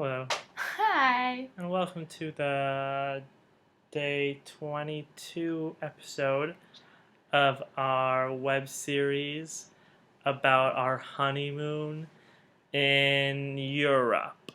Hello, Hi. and welcome to the day 22 episode of our web series about our honeymoon in Europe.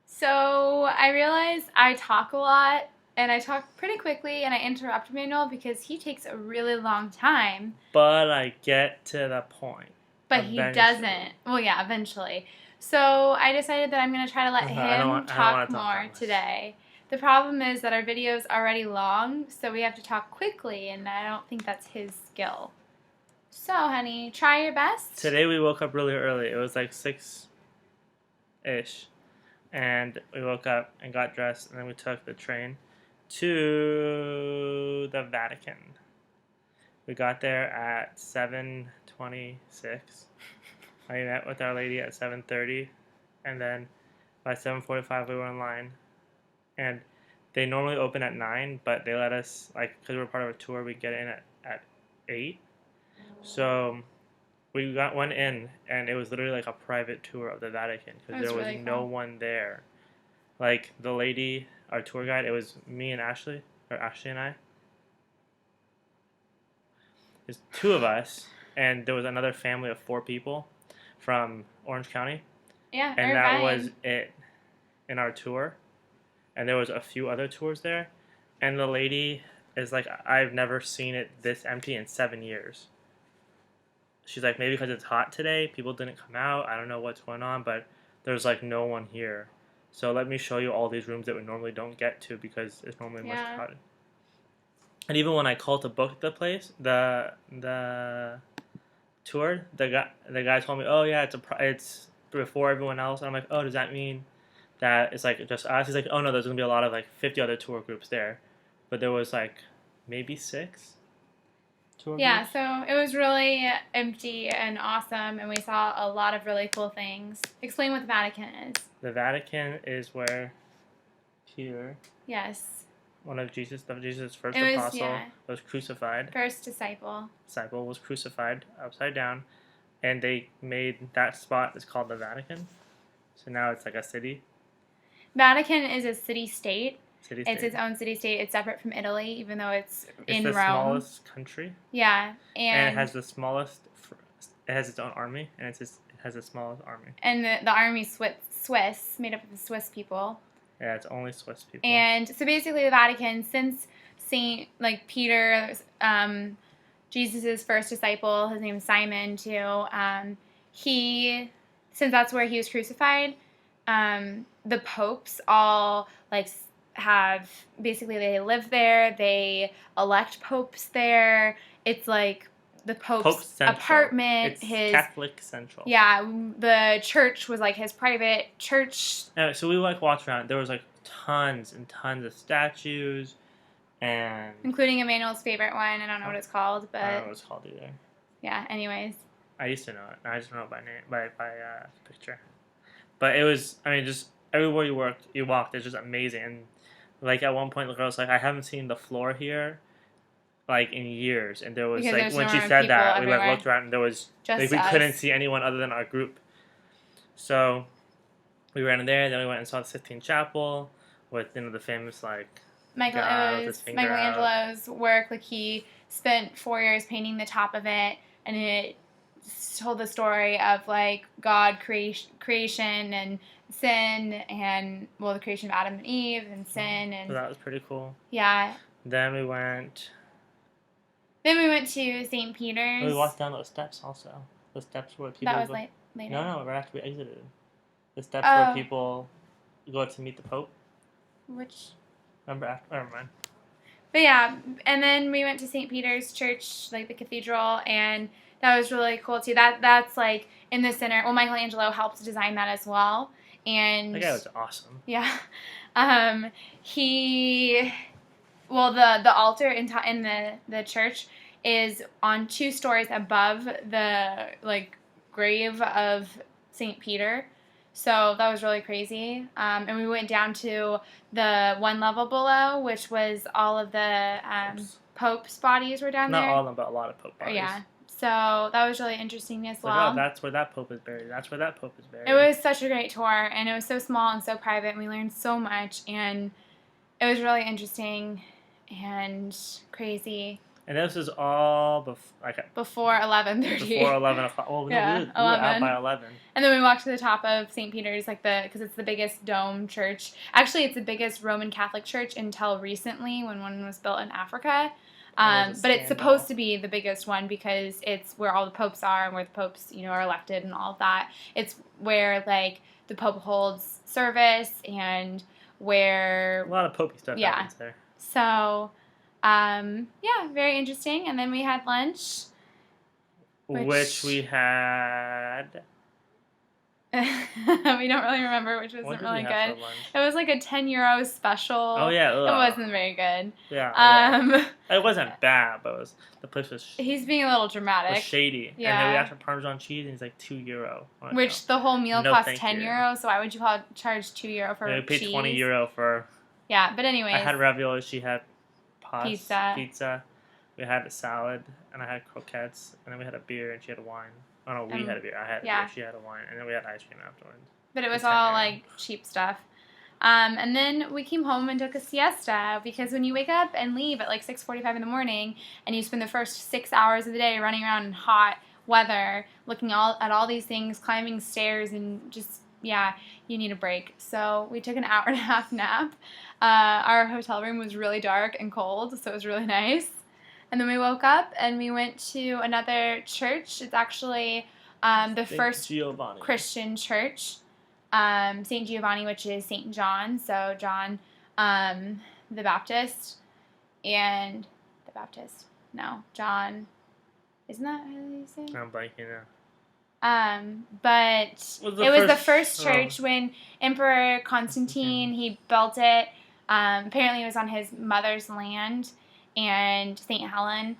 So I realize I talk a lot and I talk pretty quickly and I interrupt Manuel because he takes a really long time. But I get to the point. But Eventually. he doesn't. Well, yeah, eventually. So I decided that I'm going to try to let him talk more today. The problem is that our video is already long, so we have to talk quickly, and I don't think that's his skill. So, honey, try your best. Today we woke up really early. It was like 6-ish. And we woke up and got dressed, and then we took the train to the Vatican. We got there at 7:26. I met with Our Lady at 7:30, and then by 7:45 we were in line. And they normally open at 9, but they let us, because we're part of a tour, we get in at 8. So we went in, and it was literally like a private tour of the Vatican because there was really no one there. Like the lady, our tour guide, it was me and Ashley, or Ashley and I. There's two of us, and there was another family of 4 people from Orange County. Yeah, and that was it in our tour. And there was a few other tours there, and the lady is like, I've never seen it this empty in 7 years. She's like, maybe because it's hot today, people didn't come out. I don't know what's going on, but there's like no one here. So let me show you all these rooms that we normally don't get to because it's normally much crowded. And even when I called to book the place, the tour, the guy told me, oh yeah, it's before everyone else. And I'm like, oh, does that mean that it's like just us? He's like, oh no, there's gonna be a lot of like 50 other tour groups there, but there was like maybe 6 tour groups. Yeah, so it was really empty and awesome, and we saw a lot of really cool things. Explain what the Vatican is. The Vatican is where Peter, yes, one of Jesus' first apostle, was crucified. First disciple was crucified upside down, and they made that spot is called the Vatican. So now it's like a city. Vatican is a city-state. City-state. It's its own city-state. It's separate from Italy, even though it's in Rome. It's the smallest country. Yeah, and it has the smallest. It has its own army, and it has the smallest army. And the army's Swiss, made up of the Swiss people. Yeah, it's only Swiss people. And so basically, the Vatican, since Peter, Jesus' first disciple, his name is Simon too. Since that's where he was crucified, the popes all have they live there. They elect popes there. It's like the Pope's apartment. It's Catholic Central. Yeah, the church was like his private church. Anyway, so we walked around. There was like tons and tons of statues, and including Emmanuel's favorite one. I don't know what it's called, but I don't know what it's called either. Yeah. Anyways, I used to know it. I just don't know it by name, by picture. But it was. I mean, just everywhere you walked, it's just amazing. And like at one point, the girl's like, "I haven't seen the floor here like in years," and there was like when she said that, we looked around and there was we couldn't see anyone other than our group. So we ran in there. Then we went and saw the Sistine Chapel with the famous Michelangelo's work. Like he spent 4 years painting the top of it, and it told the story of like God creation and sin, and the creation of Adam and Eve and sin, and so that was pretty cool. Yeah. Then we went to St. Peter's. We walked down those steps also. The steps where people... That was later. No, right after we exited. The steps where people go to meet the Pope. Which... Remember after... Never mind. But yeah, and then we went to St. Peter's Church, like the cathedral, and that was really cool too. That's like in the center. Well, Michelangelo helped design that as well. And that guy was awesome. Yeah. The altar in the church is on 2 stories above the grave of St. Peter. So that was really crazy. And we went down to the 1 level below, which was all of the Pope's bodies were down there. Not all of them, but a lot of Pope bodies. Yeah. So that was really interesting as Like, well. oh, that's where that Pope is buried. That's where that Pope is buried. It was such a great tour, and it was so small and so private, and we learned so much, and it was really interesting and crazy. And this was all Before 11:30. before 11 o'clock. Well, Yeah, we were out 11. by 11. And then we walked to the top of St. Peter's, because it's the biggest dome church. Actually, it's the biggest Roman Catholic church until recently, when one was built in Africa. But it's supposed to be the biggest one because it's where all the popes are and where the popes, are elected and all of that. It's where, the Pope holds service and where... A lot of popey stuff happens there. So, very interesting. And then we had lunch. Which we had... we don't really remember, which wasn't really good. It was like a €10 special. Oh yeah, it wasn't very good. Yeah. It wasn't bad, but the place was. He's being a little dramatic. Was shady. Yeah. And then we asked for Parmesan cheese, and he's like €2. Which the whole meal cost €10, so why would you charge €2 for cheese? We paid €20 for. Yeah, but anyways. I had ravioli. She had pizza. We had a salad, and I had croquettes, and then we had a beer, and she had a wine. Oh no, we had a beer. I had a beer. She had a wine, and then we had ice cream afterwards. But it was all cheap stuff. And then we came home and took a siesta because when you wake up and leave at 6:45 in the morning, and you spend the first 6 hours of the day running around in hot weather, looking at all these things, climbing stairs, and just you need a break. So we took an hour-and-a-half nap. Our hotel room was really dark and cold, so it was really nice. And then we woke up and we went to another church. It's actually the first Christian church, St. Giovanni, which is St. John. So John the Baptist and the Baptist. No, John. Isn't that how you say it? I'm blanking now. But it was the first church when Emperor Constantine, he built it. Apparently it was on his mother's land. And St. Helen,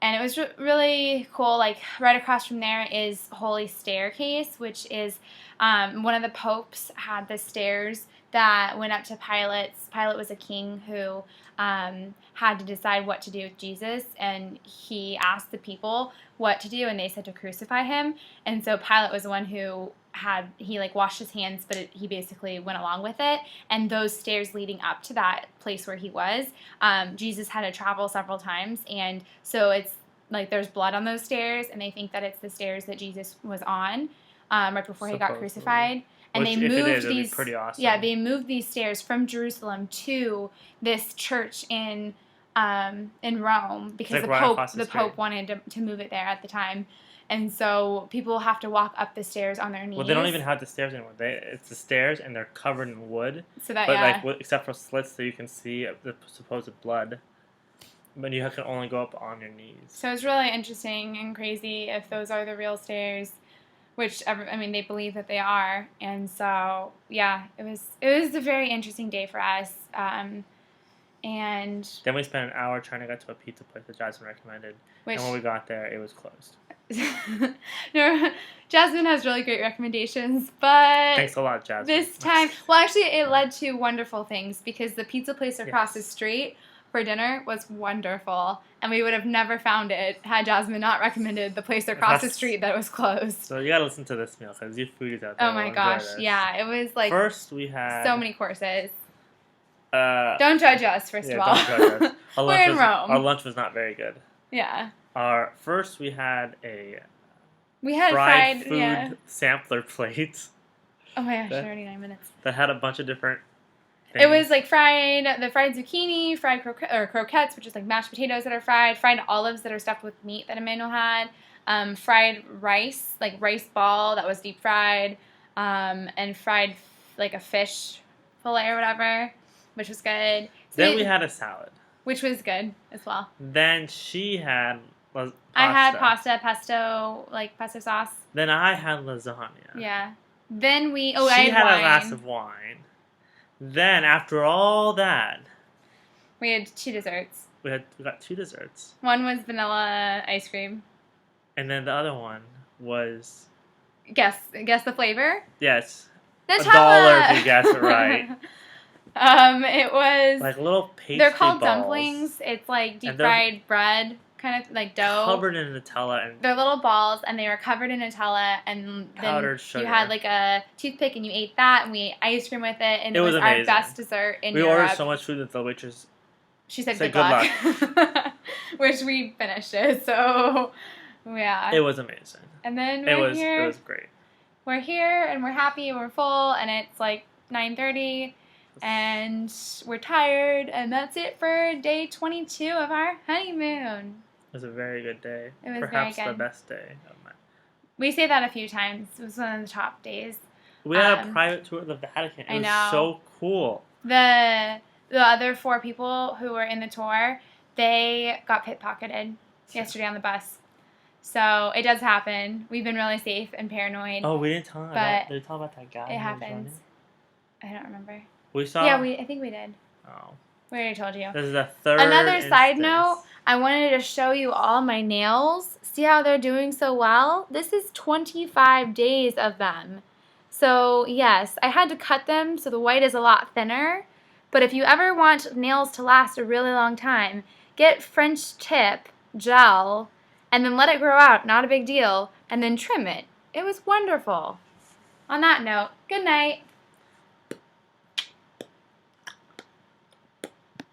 and it was really cool. Right across from there is Holy Staircase, which is one of the popes had the stairs that went up to Pilate. Pilate was a king who had to decide what to do with Jesus, and he asked the people what to do, and they said to crucify him. And so Pilate was the one who washed his hands, but he basically went along with it. And those stairs leading up to that place where he was, Jesus had to travel several times, and so it's there's blood on those stairs, and they think that it's the stairs that Jesus was on right before he got crucified. And they moved these. Pretty awesome. Yeah, they moved these stairs from Jerusalem to this church in Rome because the Pope wanted to move it there at the time. And so people have to walk up the stairs on their knees. Well, they don't even have the stairs anymore. It's the stairs, and they're covered in wood. So that except for slits, so you can see the supposed blood. But you can only go up on your knees. So it's really interesting and crazy if those are the real stairs, which they believe that they are. And so it was a very interesting day for us. And then we spent an hour trying to get to a pizza place that Jasmine recommended. And when we got there, it was closed. No, Jasmine has really great recommendations, but thanks a lot, Jasmine. This time, actually, it led to wonderful things because the pizza place across the street for dinner was wonderful, and we would have never found it had Jasmine not recommended the place across the street that was closed. So you gotta listen to this meal because your food is out there. Oh my gosh, it was first we had so many courses. Don't judge us, first of all. Don't judge us. We're in Rome. Our lunch was not very good. Yeah. First we had fried food sampler plate. Oh my gosh, 39 minutes. That had a bunch of different things. It was the fried zucchini, fried croquettes, which is mashed potatoes that are fried olives that are stuffed with meat that Emmanuel had, fried rice, rice ball that was deep fried, and fried a fish fillet or whatever, which was good. So then we had a salad. Which was good as well. Then she had pasta. I had pesto sauce. Then I had lasagna. Yeah. Then she had a glass of wine. Then after all that, we had two desserts. We got two desserts. One was vanilla ice cream. And then the other one was... Guess the flavor? Yes. Nutella! $1 if you guess it right. It was little pastry They're called balls. dumplings. It's deep fried bread kind of like dough. Covered in Nutella and They're little balls, and they were covered in Nutella, and powdered then sugar. you had like a toothpick, and you ate that, and we ate ice cream with it, and It was our amazing. best dessert in We Europe. ordered so much food that the waitress She said said good luck. Which we finished it, so yeah. It was amazing. And then It we're here. It was great. We're here, and we're happy, and we're full, and it's like 9:30, and we're tired, and that's it for day 22 of our honeymoon. It was a very good day. It was Perhaps very good. the best day of my. We say that a few times. It was one of the top days. We had a private tour of the Vatican. It was so cool. The other 4 people who were in the tour, they got pickpocketed yesterday on the bus. So it does happen. We've been really safe and paranoid. Oh, we didn't tell them about. Did we tell about that guy? It happens. I don't remember. We saw. Yeah, I think we did. Oh. We already told you. This is the third. Another side note. I wanted to show you all my nails. See how they're doing so well? This is 25 days of them. So yes, I had to cut them so the white is a lot thinner. But if you ever want nails to last a really long time, get French tip gel and then let it grow out, not a big deal, and then trim it. It was wonderful. On that note, good night.